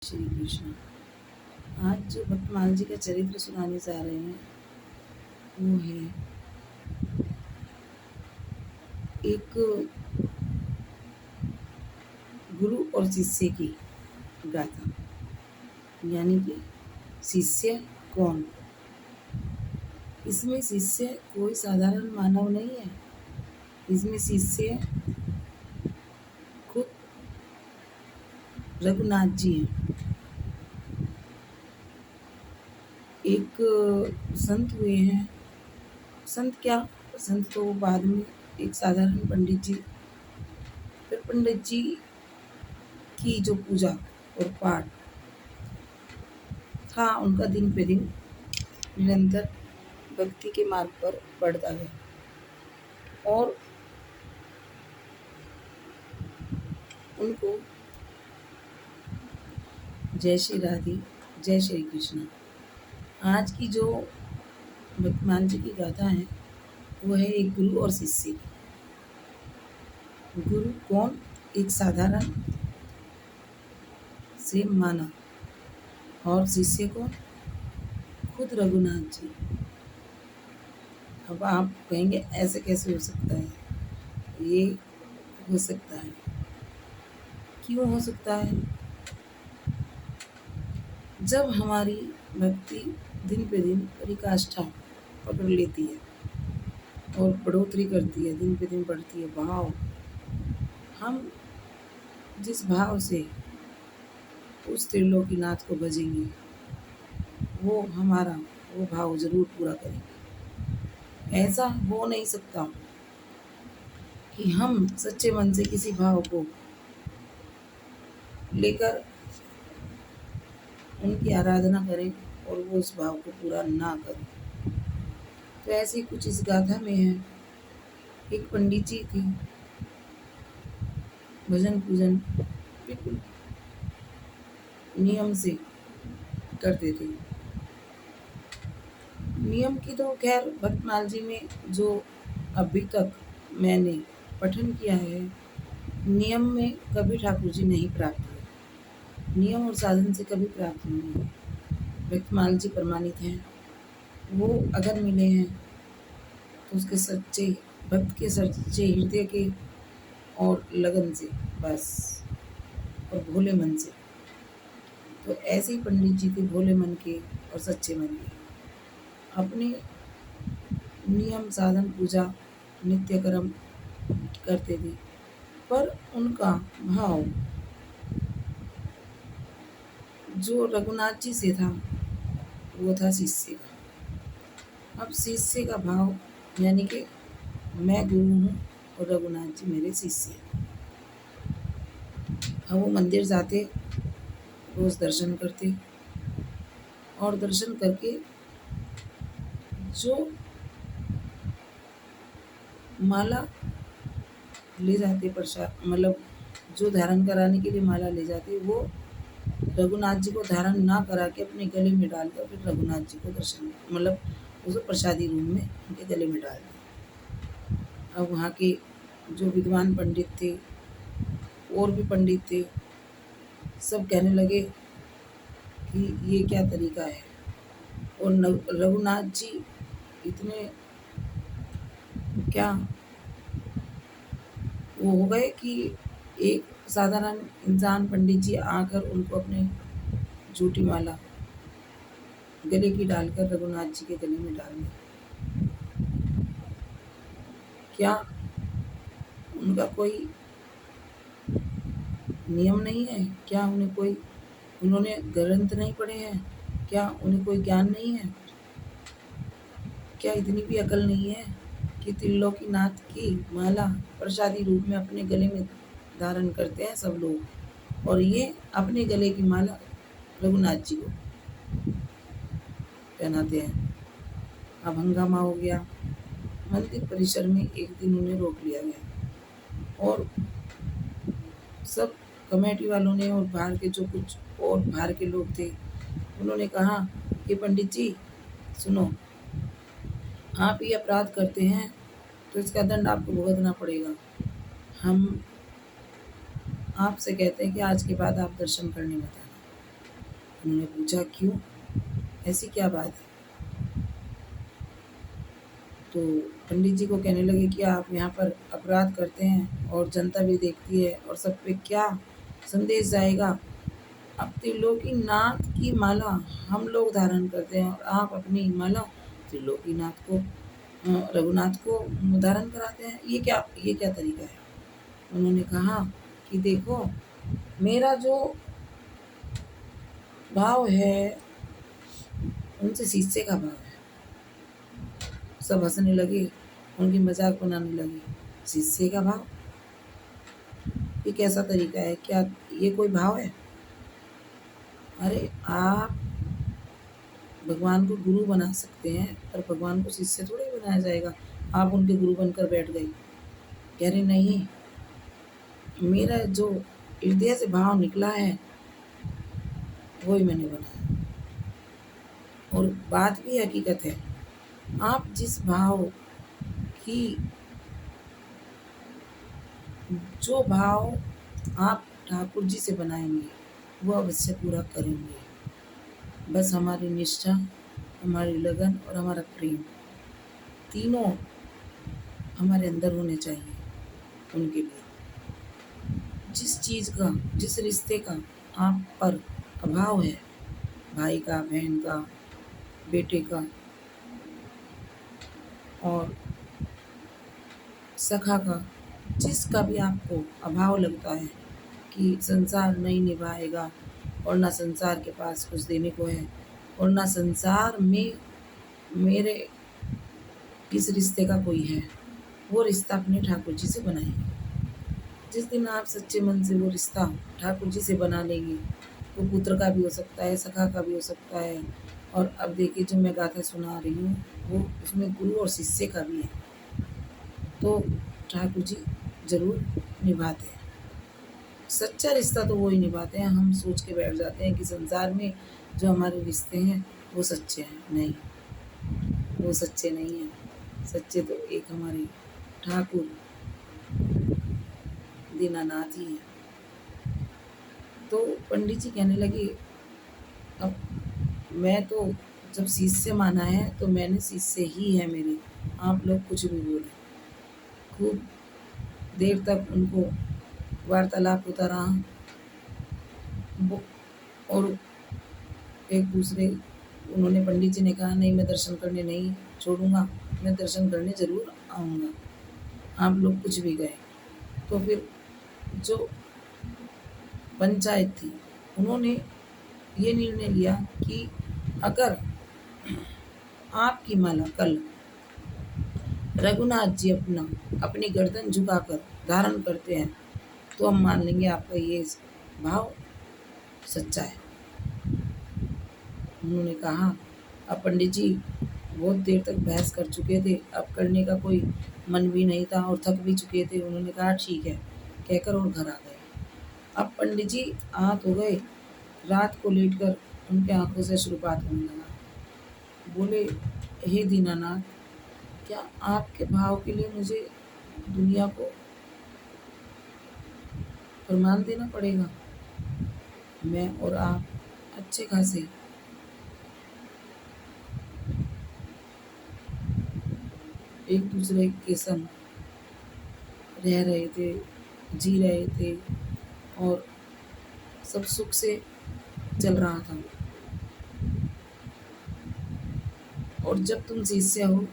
श्री कृष्ण। आज जो भक्तमाल जी का चरित्र सुनाने जा रहे हैं वो है एक गुरु और शिष्य की गाथा। यानी कि शिष्य कौन? इसमें शिष्य कोई साधारण मानव नहीं है। इसमें शिष्य खुद रघुनाथ जी हैं। एक संत हुए हैं। संत क्या, संत तो बाद में एक साधारण पंडित जी। फिर पंडित जी की जो पूजा और पाठ था उनका दिन पे दिन निरंतर भक्ति के मार्ग पर बढ़ता गया और उनको जय श्री राधे, जय श्री कृष्ण। आज की जो भक्तमान जी की गाथा है वो है एक गुरु और शिष्य की। गुरु कौन? एक साधारण से मानव। और शिष्य कौन? खुद रघुनाथ जी। अब आप कहेंगे ऐसे कैसे हो सकता है? ये हो सकता है। क्यों हो सकता है? जब हमारी भक्ति दिन पे दिन परिकाष्ठा पकड़ लेती है और बढ़ोतरी करती है, दिन पे दिन बढ़ती है भाव, हम जिस भाव से उस त्रिलोकीनाथ को भजेंगे वो हमारा वो भाव जरूर पूरा करेंगे। ऐसा हो नहीं सकता कि हम सच्चे मन से किसी भाव को लेकर उनकी आराधना करें और वो उस भाव को पूरा ना करें। तो ऐसे ही कुछ इस गाथा में है। एक पंडित जी थे, भजन पूजन बिल्कुल नियम से करते थे। नियम की तो खैर भक्तमाल जी में जो अभी तक मैंने पठन किया है, नियम में कभी ठाकुर जी नहीं प्राप्त हुए। नियम और साधन से कभी प्राप्त नहीं हुए। भक्तमाल जी प्रमाणित हैं। वो अगर मिले हैं तो उसके सच्चे भक्त के सच्चे हृदय के और लगन से बस, और भोले मन से। तो ऐसे ही पंडित जी थे, भोले मन के और सच्चे मन के। अपने नियम साधन पूजा नित्य कर्म करते थे, पर उनका भाव जो रघुनाथ जी से था वो था शिष्य का। अब शिष्य का भाव यानी कि मैं गुरु हूँ और रघुनाथ जी मेरे शिष्य हैं। अब वो मंदिर जाते, रोज दर्शन करते और दर्शन करके जो माला ले जाते, प्रसाद मतलब जो धारण कराने के लिए माला ले जाते, वो रघुनाथ जी को धारण ना करा के अपने गले में डालकर फिर रघुनाथ जी को दर्शन मतलब उसको प्रसादी रूप में उनके गले में डाल दिया। अब वहाँ के जो विद्वान पंडित थे और भी पंडित थे, सब कहने लगे कि ये क्या तरीका है। और रघुनाथ जी इतने क्या वो हो गए कि एक साधारण इंसान पंडित जी आकर उनको अपने झूठी माला गले की डालकर रघुनाथ जी के गले में डाल दी। क्या उनका कोई नियम नहीं है? क्या उन्हें कोई उन्होंने ग्रंथ नहीं पढ़े हैं? क्या उन्हें कोई ज्ञान नहीं है? क्या इतनी भी अकल नहीं है कि त्रिलोकीनाथ की माला प्रसादी रूप में अपने गले में धारण करते हैं सब लोग, और ये अपने गले की माला रघुनाथ जी को पहनाते हैं। अब हंगामा हो गया। मंदिर परिसर में एक दिन उन्हें रोक लिया गया और सब कमेटी वालों ने और बाहर के जो कुछ और बाहर के लोग थे उन्होंने कहा कि पंडित जी सुनो, आप ये अपराध करते हैं तो इसका दंड आपको भुगतना पड़ेगा। हम आपसे कहते हैं कि आज के बाद आप दर्शन करने मत आना। उन्होंने पूछा, क्यों, ऐसी क्या बात है? तो पंडित जी को कहने लगे कि आप यहाँ पर अपराध करते हैं और जनता भी देखती है और सब पे क्या संदेश जाएगा। अब त्रिलोकीनाथ की माला हम लोग धारण करते हैं और आप अपनी माला त्रिलोकीनाथ को रघुनाथ को धारण कराते हैं, ये क्या तरीका है? उन्होंने कहा कि देखो, मेरा जो भाव है उनसे शीशे का भाव है। सब हंसने लगे, उनकी मजाक बनाने लगे। शीशे का भाव, ये कैसा तरीका है? क्या ये कोई भाव है? अरे आप भगवान को गुरु बना सकते हैं, पर भगवान को शिष्य थोड़ी बनाया जाएगा। आप उनके गुरु बनकर बैठ गए। कह रहे नहीं, मेरा जो हृदय से भाव निकला है वही मैंने बनाया, और बात भी हकीकत है। आप जिस भाव की, जो भाव आप ठाकुर जी से बनाएंगे वो अवश्य पूरा करेंगे। बस हमारी निष्ठा, हमारी लगन और हमारा प्रेम, तीनों हमारे अंदर होने चाहिए उनके लिए। जिस चीज़ का, जिस रिश्ते का आप पर अभाव है, भाई का, बहन का, बेटे का और सखा का, जिसका भी आपको अभाव लगता है कि संसार नहीं निभाएगा और ना संसार के पास कुछ देने को है और ना संसार में मेरे इस रिश्ते का कोई है, वो रिश्ता अपने ठाकुर जी से बनाएंगे। जिस दिन आप सच्चे मन से वो रिश्ता ठाकुर जी से बना लेंगे, वो पुत्र का भी हो सकता है, सखा का भी हो सकता है। और अब देखिए, जो मैं गाथा सुना रही हूँ वो उसमें गुरु और शिष्य का भी है, तो ठाकुर जी जरूर निभाते हैं। सच्चा रिश्ता तो वो ही निभाते हैं। हम सोच के बैठ जाते हैं कि संसार में जो हमारे रिश्ते हैं वो सच्चे हैं। नहीं, वो सच्चे नहीं हैं। सच्चे तो एक हमारे ठाकुर दीनानाथ ही हैं। तो पंडित जी कहने लगे, अब मैं तो जब शिष्य माना है तो मैंने शिष्य ही है मेरे, आप लोग कुछ भी बोले। खूब देर तक उनको वार्तालाप होता रहा और एक दूसरे, उन्होंने, पंडित जी ने कहा, नहीं, मैं दर्शन करने नहीं छोड़ूंगा, मैं दर्शन करने ज़रूर आऊँगा, आप लोग कुछ भी गए। तो फिर जो पंचायत थी उन्होंने ये निर्णय लिया कि अगर आपकी माला कल रघुनाथ जी अपनी गर्दन झुकाकर धारण करते हैं तो हम मान लेंगे आपका ये भाव सच्चा है। उन्होंने कहा, अब पंडित जी बहुत देर तक बहस कर चुके थे, अब करने का कोई मन भी नहीं था और थक भी चुके थे। उन्होंने कहा ठीक है कहकर और घर आ गए। अब पंडित जी आहत हो गए। रात को लेटकर उनके आंखों से अश्रुपात होने लगा। बोले, हे दीनानाथ, क्या आपके भाव के लिए मुझे दुनिया को प्रमाण देना पड़ेगा? मैं और आप अच्छे खासे एक दूसरे के संग रह रहे थे, जी रहे थे और सब सुख से चल रहा था। और जब तुम शिष्य हो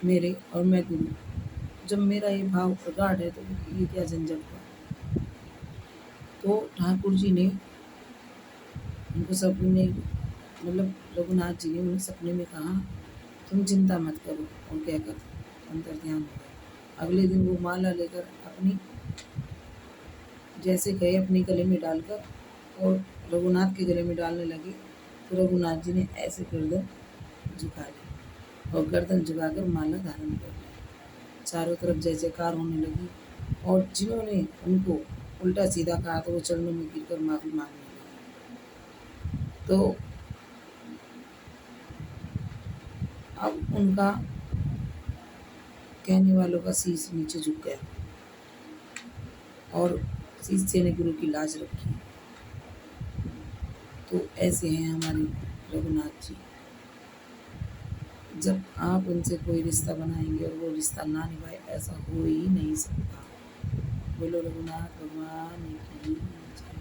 मेरे और मैं गुरु, जब मेरा ये भाव प्रगाढ़ है तो ये क्या झंझट हुआ? तो ठाकुर जी ने उनको सपने, मतलब रघुनाथ जी ने उन्हें सपने में कहा, तुम चिंता मत करो, और कहकर अंतर ध्यान हो गया। अगले दिन वो माला लेकर अपनी, जैसे गए अपने गले में डालकर और रघुनाथ के गले में डालने लगे, तो रघुनाथ जी ने ऐसे गर्दन झुका ली और गर्दन झुकाकर माला धारण कर ली। चारों तरफ जय जयकार होने लगी और जिन्होंने उनको उल्टा सीधा कहा तो वो चरणों में गिरकर माफी मांगने लगे। तो अब उनका कहने वालों का शीश नीचे झुक गया और शिष्य ने गुरु की लाज रखी। तो ऐसे हैं हमारे रघुनाथ जी। जब आप उनसे कोई रिश्ता बनाएंगे और वो रिश्ता ना निभाए, ऐसा हो ही नहीं सकता। बोलो रघुनाथ भगवान की।